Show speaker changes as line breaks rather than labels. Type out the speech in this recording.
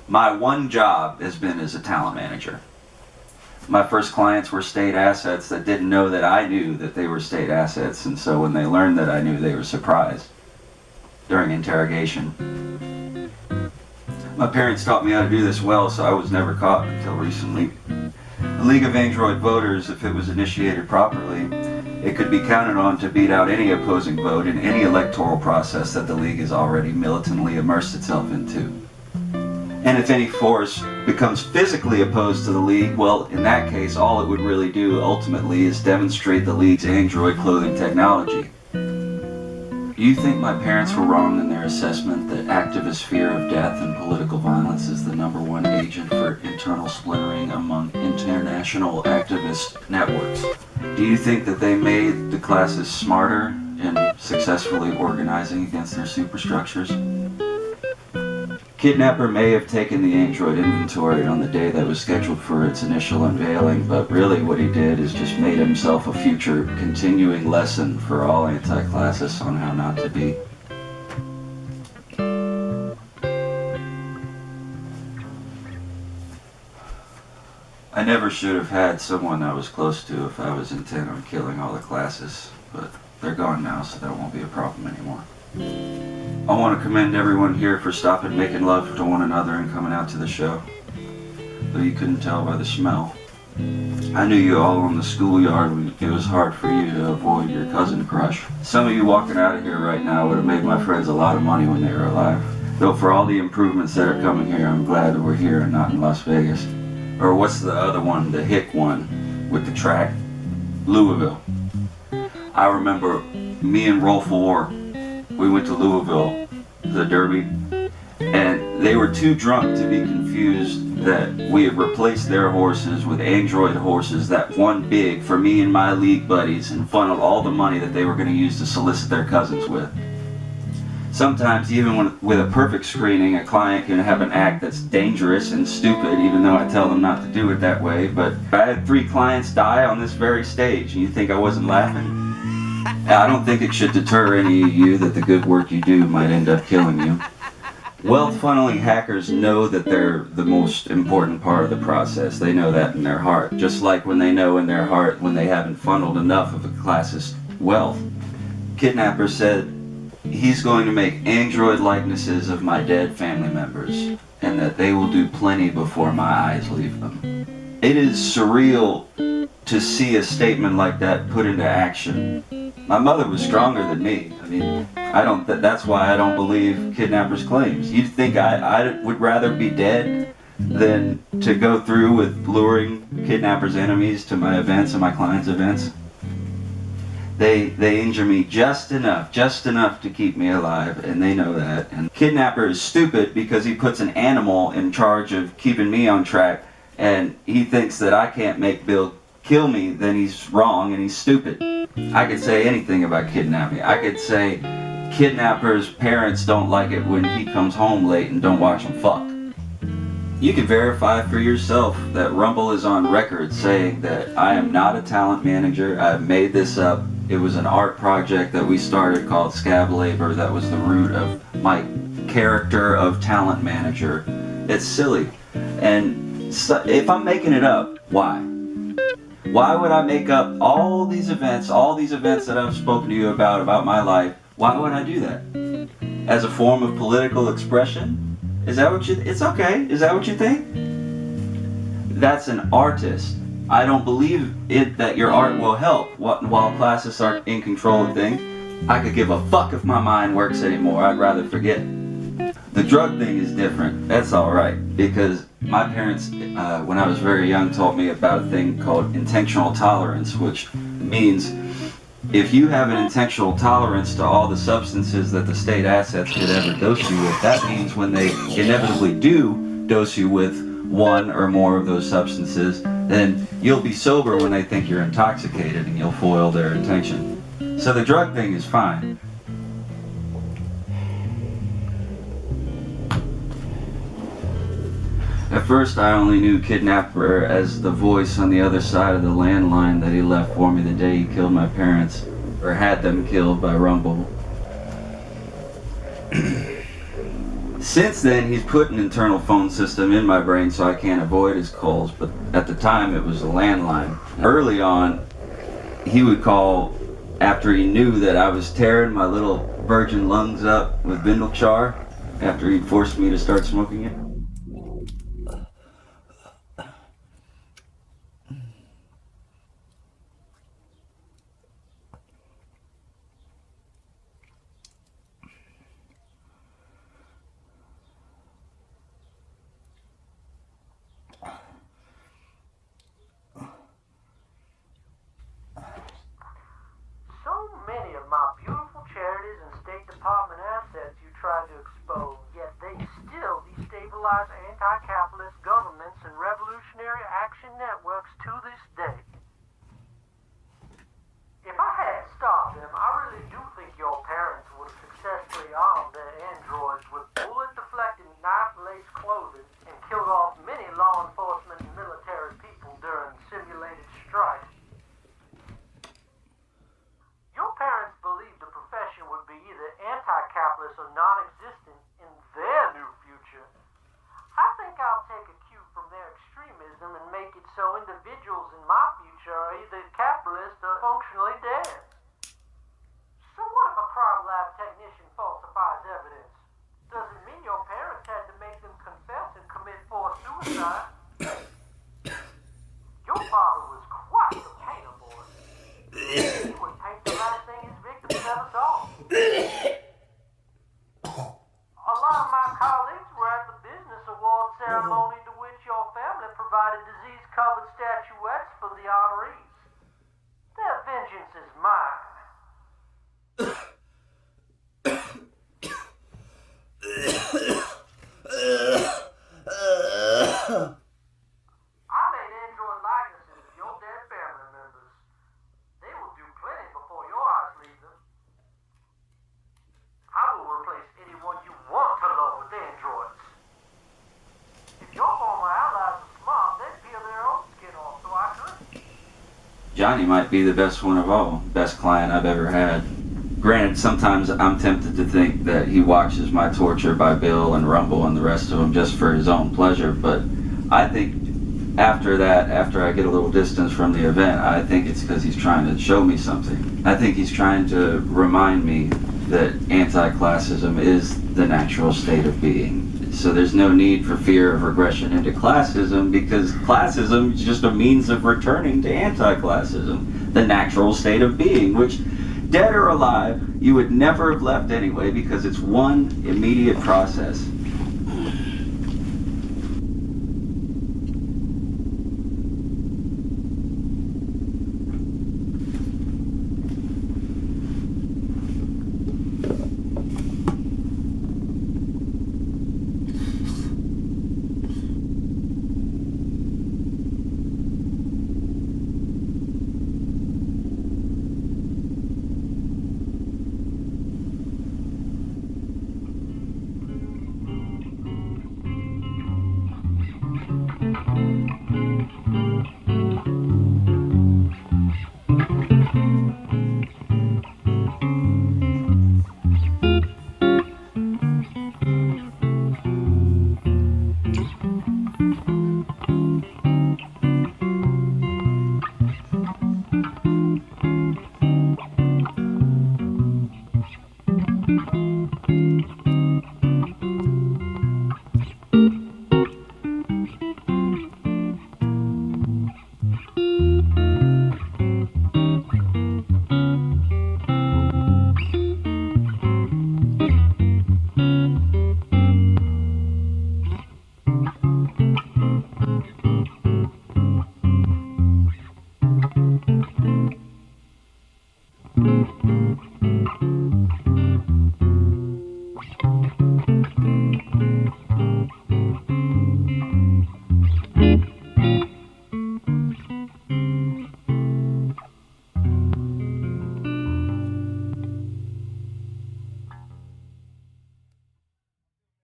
My one job has been as a talent manager. My first clients were state assets that didn't know that I knew that they were state assets, and so when they learned that I knew, they were surprised during interrogation. My parents taught me how to do this well, so I was never caught until recently. The League of Android Voters, if it was initiated properly, it could be counted on to beat out any opposing vote in any electoral process that the League has already militantly immersed itself into. And if any force becomes physically opposed to the League, well, in that case, all it would really do ultimately is demonstrate the League's Android clothing technology. Do you think my parents were wrong in their assessment that activist fear of death and political violence is the #1 agent for internal splintering among international activist networks? Do you think that they made the classes smarter in successfully organizing against their superstructures? Kidnapper may have taken the Android inventory on the day that was scheduled for its initial unveiling, but really what he did is just made himself a future continuing lesson for all anti-classists on how not to be. I never should have had someone I was close to if I was intent on killing all the classes, but they're gone now, so that won't be a problem anymore. I want to commend everyone here for stopping making love to one another and coming out to the show, though you couldn't tell by the smell. I knew you all on the schoolyard when it was hard for you to avoid your cousin crush. Some of you walking out of here right now would have made my friends a lot of money when they were alive. Though for all the improvements that are coming here, I'm glad that we're here and not in Las Vegas. Or what's the other one, the hick one with the track? Louisville. I remember me and Rolf War, we went to Louisville, the Derby, and they were too drunk to be confused that we had replaced their horses with Android horses that won big for me and my league buddies and funneled all the money that they were going to use to solicit their cousins with. Sometimes, even with a perfect screening, a client can have an act that's dangerous and stupid, even though I tell them not to do it that way. But I had 3 clients die on this very stage, and you think I wasn't laughing? I don't think it should deter any of you that the good work you do might end up killing you. Wealth funneling hackers know that they're the most important part of the process. They know that in their heart, just like when they know in their heart when they haven't funneled enough of a class's wealth. Kidnapper said he's going to make Android likenesses of my dead family members, and that they will do plenty before my eyes leave them. It is surreal to see a statement like that put into action. My mother was stronger than me. I mean, that's why I don't believe Kidnapper's claims. You'd think I would rather be dead than to go through with luring Kidnapper's enemies to my events and my clients' events. They injure me just enough to keep me alive, and they know that. And Kidnapper is stupid because he puts an animal in charge of keeping me on track, and he thinks that I can't make Bill kill me, then he's wrong and he's stupid. I could say anything about kidnapping. I could say Kidnapper's parents don't like it when he comes home late and don't watch him fuck. You can verify for yourself that Rumble is on record saying that I am not a talent manager. I've made this up. It was an art project that we started called Scab Labor that was the root of my character of talent manager. It's silly. And so, if I'm making it up, why? Why would I make up all these events that I've spoken to you about my life? Why would I do that? As a form of political expression? Is that what it's okay? Is that what you think? That's an artist. I don't believe it that your art will help while classists are in control of things. I could give a fuck if my mind works anymore. I'd rather forget. The drug thing is different. That's alright, because my parents, when I was very young, taught me about a thing called intentional tolerance, which means if you have an intentional tolerance to all the substances that the state assets could ever dose you with, that means when they inevitably do dose you with one or more of those substances, then you'll be sober when they think you're intoxicated and you'll foil their intention. So the drug thing is fine. At first, I only knew Kidnapper as the voice on the other side of the landline that he left for me the day he killed my parents. or had them killed by Rumble. Since then, he's put an internal phone system in my brain so I can't avoid his calls, but at the time it was a landline. Early on, he would call after he knew that I was tearing my little virgin lungs up with Bindle Char after he'd forced me to start smoking it.
Anti-capitalist governments and revolutionary action networks to this day. If I had stopped them, I really do think your parents would have successfully armed their androids with bullet-deflecting, knife-laced clothing and killed off many law enforcement and military people during simulated strikes. Your parents believed the profession would be either anti-capitalist or non-existent in their new future. I think I'll take a cue from their extremism and make it so individuals in my future are either capitalist or functionally dead. So what if a crime lab technician falsifies evidence? Does it mean your parents had to make them confess and commit forced suicide? Your father was quite the painter boy. He would paint the last thing his victims ever saw. A lot of my colleagues were at the business award ceremony to which your family provided disease-covered statuettes for the honorees. Their vengeance is mine. I made android likenesses of your dead family members. They will do plenty before your eyes leave them. I will replace anyone you want to love with androids. If your former allies are smart, they'd peel their own skin off, so I couldn't.
Johnny might be the best one of all, best client I've ever had. Granted, sometimes I'm tempted to think that he watches my torture by Bill and Rumble and the rest of them just for his own pleasure, but I think after that, after I get a little distance from the event, I think it's because he's trying to show me something. I think he's trying to remind me that anti-classism is the natural state of being. So there's no need for fear of regression into classism, because classism is just a means of returning to anti-classism, the natural state of being, which, dead or alive, you would never have left anyway, because it's one immediate process.